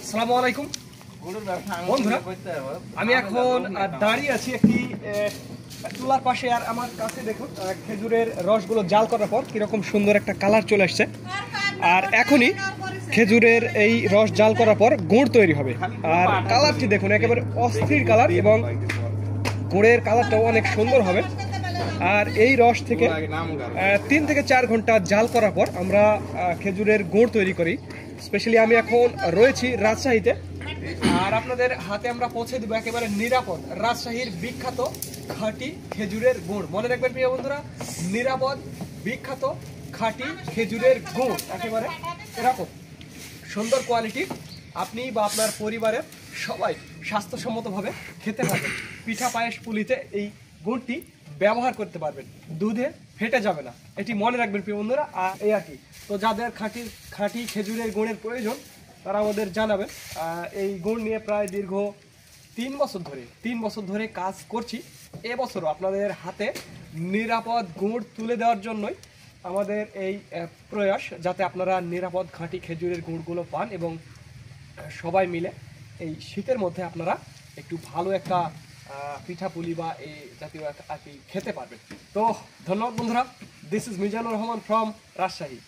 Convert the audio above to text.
আসসালামু আলাইকুম বন্ধুরা, আমি এখন দাঁড়িয়ে আছি একটি চুলার পাশে। আর আমার কাছে দেখুন খেজুরের রসগুলো জাল করার পর কিরকম সুন্দর একটা কালার চলে আসছে। আর এখনই খেজুরের এই রস জাল করার পর গুড় তৈরি হবে। আর কালারটি দেখুন, একেবারে অস্থির কালার এবং গুড়ের কালারটাও অনেক সুন্দর হবে। আর এই রস থেকে 3 থেকে 4 ঘন্টা জাল করার পর আমরা খেজুরের গুড় তৈরি করি। স্পেশালি আমি এখন রয়েছি রাজশাহীতে, আর আপনাদের হাতে আমরা পৌঁছে দেবো একেবারে নিরাপদ রাজশাহীর বিখ্যাত খাঁটি খেজুরের গুড়। মনে রাখবেন প্রিয় বন্ধুরা, নিরাপদ বিখ্যাত খাঁটি খেজুরের গুড় একেবারে এরকম সুন্দর কোয়ালিটি। আপনি বা আপনার পরিবারের সবাই স্বাস্থ্যসম্মতভাবে খেতে পারবেন। পিঠা পায়েস পুলিতে এই গুড়টি ব্যবহার করতে পারবেন, দুধে ফেটে যাবে না, এটি মনে রাখবেন প্রিয় বন্ধুরা। আর এই আর কি, তো যাদের খাঁটি খেজুরের গুড়ের প্রয়োজন তারা আমাদের জানাবেন। এই গুড় নিয়ে প্রায় দীর্ঘ 3 বছর ধরে কাজ করছি। এবছরও আপনাদের হাতে নিরাপদ গুড় তুলে দেওয়ার জন্যই আমাদের এই প্রয়াস, যাতে আপনারা নিরাপদ খাঁটি খেজুরের গুড়গুলো পান এবং সবাই মিলে এই শীতের মধ্যে আপনারা একটু ভালো একটা পিঠাপুলি বা এই জাতীয় আর কি খেতে পারবেন। তো ধন্যবাদ বন্ধুরা, this is Mizanur Rahman from Rajshahi.